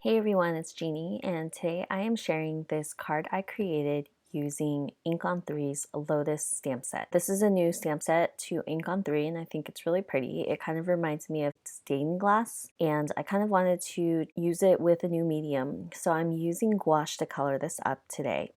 Hey everyone, it's Jeannie, and today I am sharing this card I created using Ink on 3's Lotus stamp set. This is a new stamp set to Ink on 3, and I think it's really pretty. It kind of reminds me of stained glass, and I kind of wanted to use it with a new medium, so I'm using gouache to color this up today.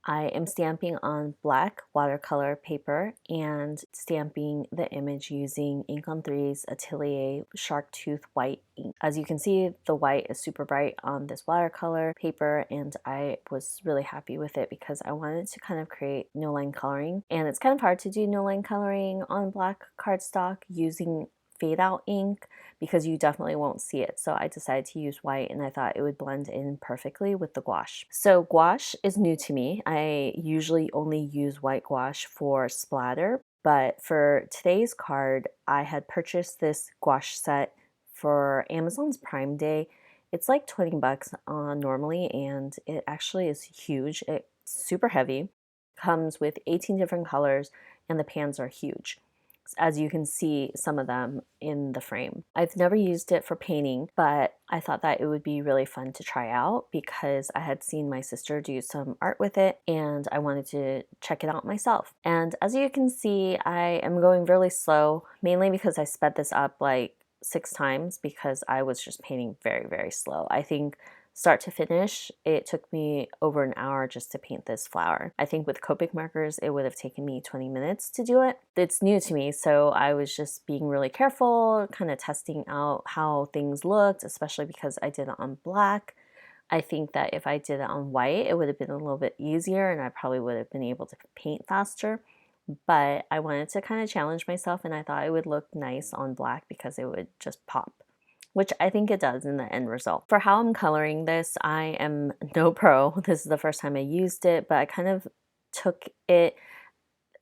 I am stamping on black watercolor paper and stamping the image using Ink on 3's Atelier Shark Tooth White ink. As you can see, the white is super bright on this watercolor paper, and I was really happy with it because I wanted to kind of create no line coloring. And it's kind of hard to do no line coloring on black cardstock using fade out ink because you definitely won't see it. So I decided to use white, and I thought it would blend in perfectly with the gouache. So gouache is new to me. I usually only use white gouache for splatter, but for today's card, I had purchased this gouache set for Amazon's Prime Day. It's like 20 bucks normally, and it actually is huge. It's super heavy, comes with 18 different colors, and the pans are huge, as you can see some of them in the frame. I've never used it for painting, but I thought that it would be really fun to try out because I had seen my sister do some art with it and I wanted to check it out myself. And as you can see, I am going really slow, mainly because I sped this up like 6 times because I was just painting very, very slow. I think start to finish, it took me over an hour just to paint this flower. I think with Copic markers, it would have taken me 20 minutes to do it. It's new to me, so I was just being really careful, kind of testing out how things looked, especially because I did it on black. I think that if I did it on white, it would have been a little bit easier and I probably would have been able to paint faster. But I wanted to kind of challenge myself, and I thought it would look nice on black because it would just pop, which I think it does in the end result. For how I'm coloring this, I am no pro. This is the first time I used it, but I kind of took it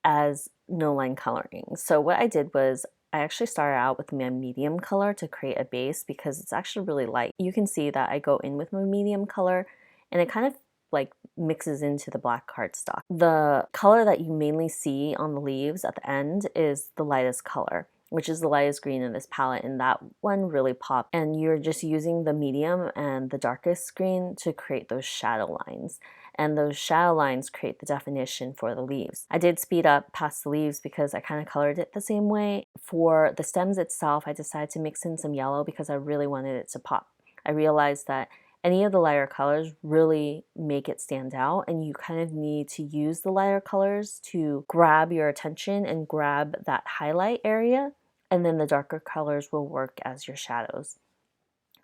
as no line coloring. So what I did was I actually started out with my medium color to create a base because it's actually really light. You can see that I go in with my medium color and it kind of like mixes into the black cardstock. The color that you mainly see on the leaves at the end is the lightest color, which is the lightest green in this palette, and that one really popped. And you're just using the medium and the darkest green to create those shadow lines. And those shadow lines create the definition for the leaves. I did speed up past the leaves because I kind of colored it the same way. For the stems itself, I decided to mix in some yellow because I really wanted it to pop. I realized that any of the lighter colors really make it stand out, and you kind of need to use the lighter colors to grab your attention and grab that highlight area, and then the darker colors will work as your shadows.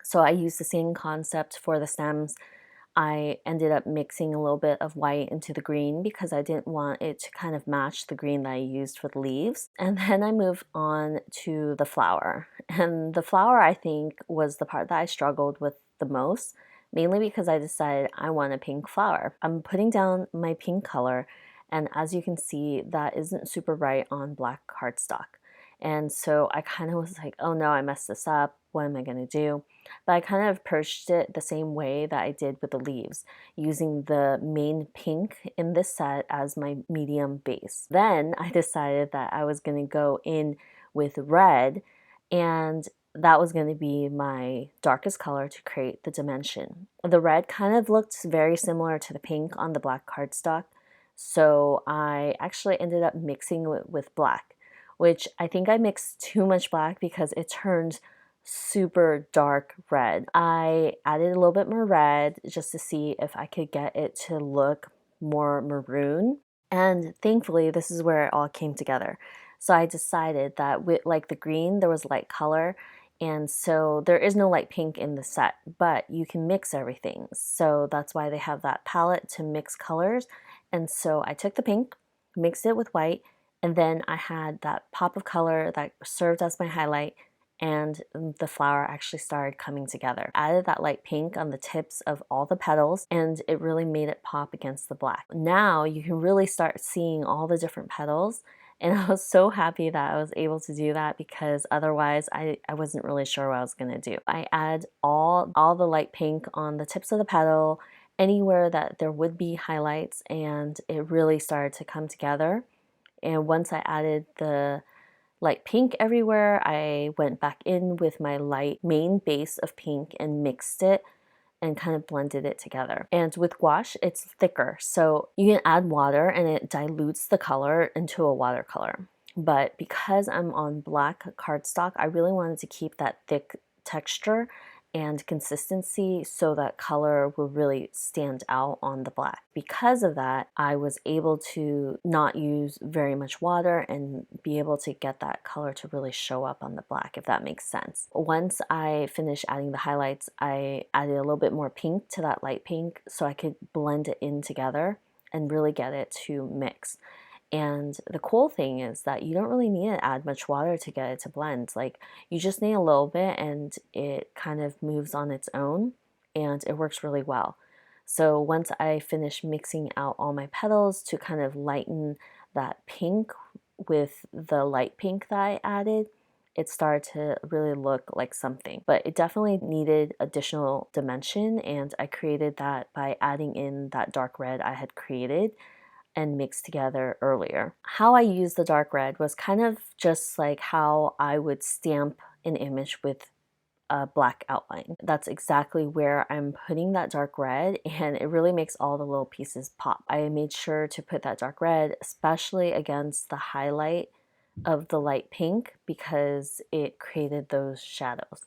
So I used the same concept for the stems. I ended up mixing a little bit of white into the green because I didn't want it to kind of match the green that I used for the leaves. And then I moved on to the flower. And the flower, I think, was the part that I struggled with the most, mainly because I decided I want a pink flower. I'm putting down my pink color, and as you can see, that isn't super bright on black cardstock. And so I kind of was like, oh no, I messed this up. What am I going to do? But I kind of approached it the same way that I did with the leaves, using the main pink in this set as my medium base. Then I decided that I was going to go in with red, and that was going to be my darkest color to create the dimension. The red kind of looked very similar to the pink on the black cardstock, so I actually ended up mixing it with black, which I think I mixed too much black because it turned super dark red. I added a little bit more red just to see if I could get it to look more maroon. And thankfully, this is where it all came together. So I decided that with like the green, there was light color. And so there is no light pink in the set, but you can mix everything. So that's why they have that palette to mix colors. And so I took the pink, mixed it with white, and then I had that pop of color that served as my highlight, and the flower actually started coming together. Added that light pink on the tips of all the petals, and it really made it pop against the black. Now you can really start seeing all the different petals, and I was so happy that I was able to do that because otherwise I wasn't really sure what I was gonna do. I add all the light pink on the tips of the petal, anywhere that there would be highlights, and it really started to come together. And once I added the light pink everywhere, I went back in with my light main base of pink and mixed it and kind of blended it together. And with gouache, it's thicker, so you can add water and it dilutes the color into a watercolor. But because I'm on black cardstock, I really wanted to keep that thick texture and consistency so that color will really stand out on the black. Because of that, I was able to not use very much water and be able to get that color to really show up on the black, if that makes sense. Once I finished adding the highlights, I added a little bit more pink to that light pink so I could blend it in together and really get it to mix. And the cool thing is that you don't really need to add much water to get it to blend. Like, you just need a little bit and it kind of moves on its own and it works really well. So once I finished mixing out all my petals to kind of lighten that pink with the light pink that I added, it started to really look like something. But it definitely needed additional dimension, and I created that by adding in that dark red I had created and mixed together earlier. How I used the dark red was kind of just like how I would stamp an image with a black outline. That's exactly where I'm putting that dark red, and it really makes all the little pieces pop. I made sure to put that dark red, especially against the highlight of the light pink, because it created those shadows.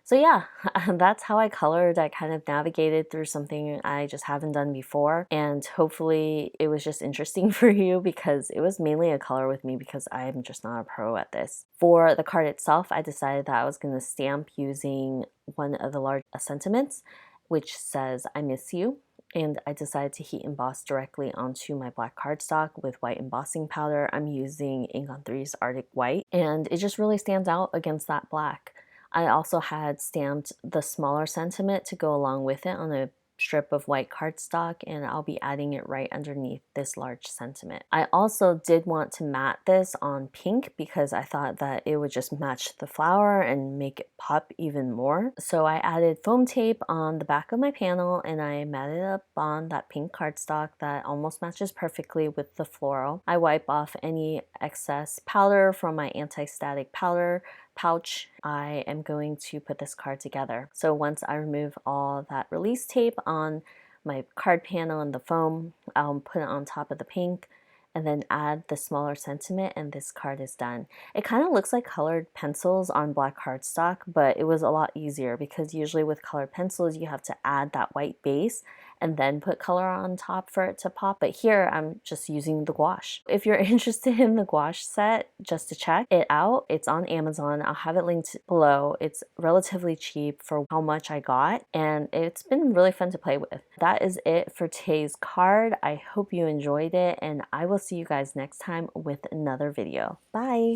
So yeah, that's how I colored. I kind of navigated through something I just haven't done before, and hopefully it was just interesting for you, because it was mainly a color with me because I'm just not a pro at this. For the card itself, I decided that I was going to stamp using one of the large sentiments, which says "I miss you." And I decided to heat emboss directly onto my black cardstock with white embossing powder. I'm using Ink on 3's Arctic White, and it just really stands out against that black. I also had stamped the smaller sentiment to go along with it on a strip of white cardstock, and I'll be adding it right underneath this large sentiment. I also did want to matte this on pink because I thought that it would just match the flower and make it pop even more. So I added foam tape on the back of my panel, and I matted up on that pink cardstock that almost matches perfectly with the floral. I wipe off any excess powder from my anti-static powder pouch. I am going to put this card together. So once I remove all that release tape on my card panel and the foam, I'll put it on top of the pink and then add the smaller sentiment, and this card is done. It kind of looks like colored pencils on black cardstock, but it was a lot easier because usually with colored pencils you have to add that white base and then put color on top for it to pop. But here I'm just using the gouache. If you're interested in the gouache set, just to check it out, it's on Amazon. I'll have it linked below. It's relatively cheap for how much I got, and it's been really fun to play with. That is it for today's card. I hope you enjoyed it, and I will see you guys next time with another video. Bye!